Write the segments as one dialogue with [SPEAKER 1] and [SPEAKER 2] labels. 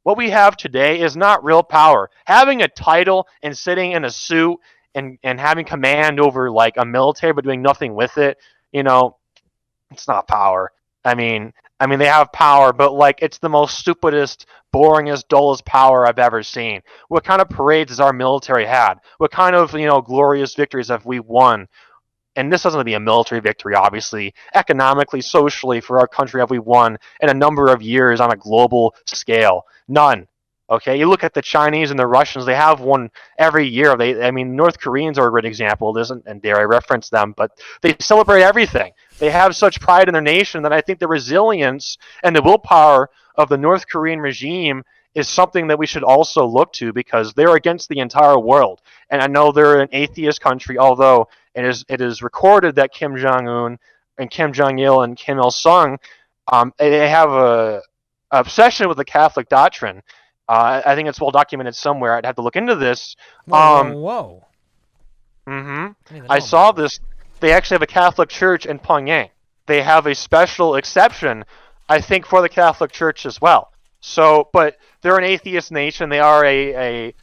[SPEAKER 1] What we have today is not real power. Having a title and sitting in a suit and having command over like a military but doing nothing with it, you know, it's not power. I mean, they have power, but like it's the most stupidest, boringest, dullest power I've ever seen. What kind of parades has our military had? What kind of glorious victories have we won? And this doesn't be a military victory, obviously. Economically, socially, for our country, have we won in a number of years on a global scale? None. Okay, you look at the Chinese and the Russians; they have one every year. North Koreans are a great example of this, and dare I reference them, but they celebrate everything. They have such pride in their nation that I think the resilience and the willpower of the North Korean regime is something that we should also look to because they're against the entire world. And I know they're an atheist country, although it is recorded that Kim Jong Un and Kim Jong Il and Kim Il Sung, they have a obsession with the Catholic doctrine. I think it's well documented somewhere. I'd have to look into this.
[SPEAKER 2] Whoa.
[SPEAKER 1] I saw this. They actually have a Catholic church in Pyongyang. They have a special exception, I think, for the Catholic Church as well. So, but they're an atheist nation. They are a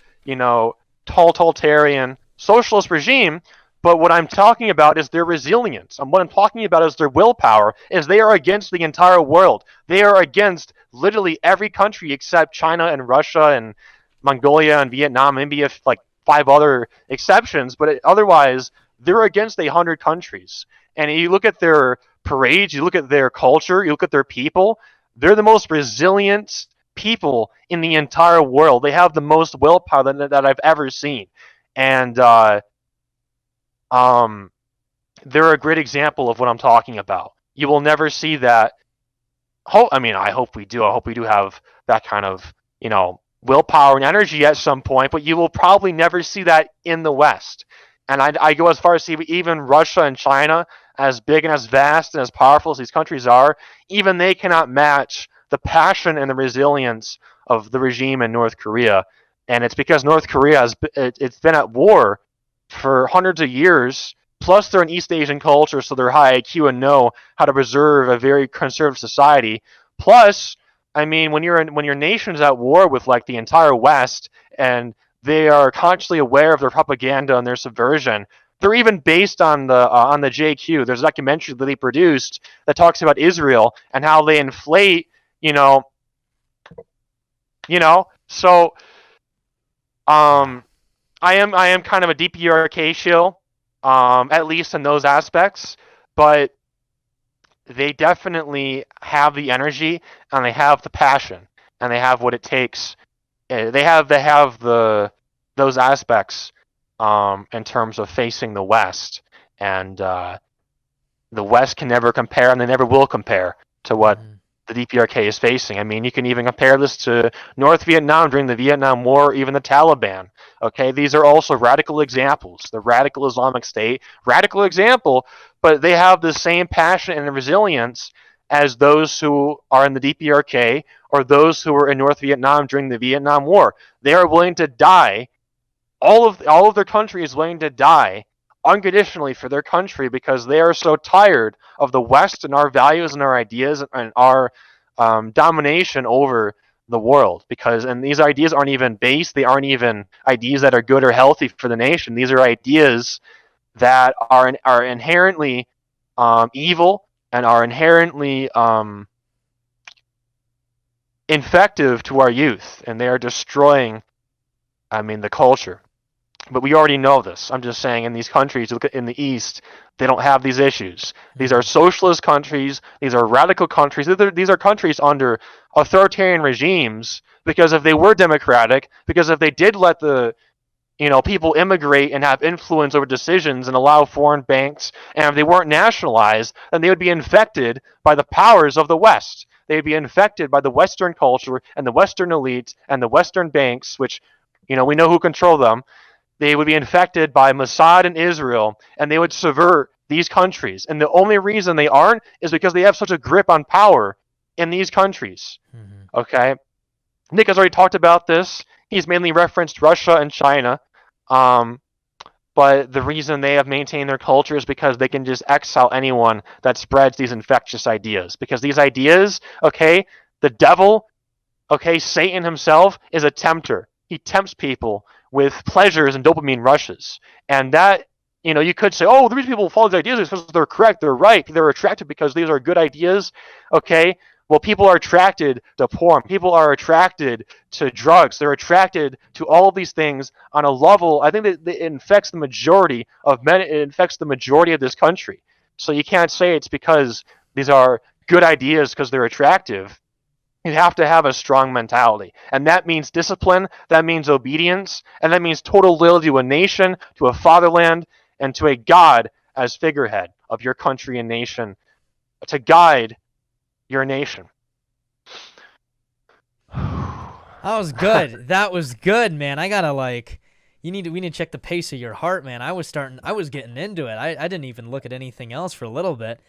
[SPEAKER 1] totalitarian socialist regime. But what I'm talking about is their resilience. And what I'm talking about is their willpower, is they are against the entire world. They are against literally every country except China and Russia and Mongolia and Vietnam, maybe like 5 other exceptions. But otherwise, they're against 100 countries. And you look at their parades, you look at their culture, you look at their people, they're the most resilient people in the entire world. They have the most willpower that I've ever seen. And they're a great example of what I'm talking about. You will never see that. I hope we do. I hope we do have that kind of, willpower and energy at some point, but you will probably never see that in the West. And I go as far as see even Russia and China, as big and as vast and as powerful as these countries are, even they cannot match the passion and the resilience of the regime in North Korea. And it's because North Korea it's been at war for hundreds of years. Plus, they're an East Asian culture, so they're high IQ and know how to preserve a very conservative society. Plus, when your nation's at war with like the entire West, and they are consciously aware of their propaganda and their subversion. They're even based on the JQ. There's a documentary that they produced that talks about Israel and how they inflate, So, I am kind of a DPRK shill, at least in those aspects, but they definitely have the energy and they have the passion and they have what it takes. They have those aspects in terms of facing the West, and the West can never compare, and they never will compare to what the DPRK is facing. You can even compare this to North Vietnam during the Vietnam War, or even the Taliban. Okay, these are also radical examples. The radical Islamic State, radical example, but they have the same passion and resilience as those who are in the DPRK or those who were in North Vietnam during the Vietnam War. They are willing to die. All of their country is willing to die unconditionally for their country because they are so tired of the West and our values and our ideas and our domination over the world. And these ideas aren't even based. They aren't even ideas that are good or healthy for the nation. These are ideas that are inherently evil and are inherently infective to our youth, and they are destroying, the culture. But we already know this. I'm just saying, in these countries, look at in the East, they don't have these issues. These are socialist countries. These are radical countries. These are countries under authoritarian regimes because if they were democratic, because if they did let the people immigrate and have influence over decisions and allow foreign banks, and if they weren't nationalized, then they would be infected by the powers of the West. They would be infected by the Western culture and the Western elites and the Western banks, which, we know who control them. They would be infected by Mossad and Israel, and they would subvert these countries. And the only reason they aren't is because they have such a grip on power in these countries. Okay? Nick has already talked about this. He's mainly referenced Russia and China. But the reason they have maintained their culture is because they can just exile anyone that spreads these infectious ideas. Because these ideas, okay, the devil Okay, Satan himself is a tempter. He tempts people with pleasures and dopamine rushes. And that, you could say, oh, the reason people follow these ideas is because they're correct, they're right, they're attracted because these are good ideas. Okay, well, people are attracted to porn. People are attracted to drugs. They're attracted to all of these things on a level. I think that it infects the majority of men. It infects the majority of this country. So you can't say it's because these are good ideas because they're attractive. You have to have a strong mentality. And that means discipline, that means obedience, and that means total loyalty to a nation, to a fatherland, and to a God as figurehead of your country and nation to guide your nation.
[SPEAKER 2] That was good. That was good, man. I gotta we need to check the pace of your heart, man. I was getting into it. I didn't even look at anything else for a little bit.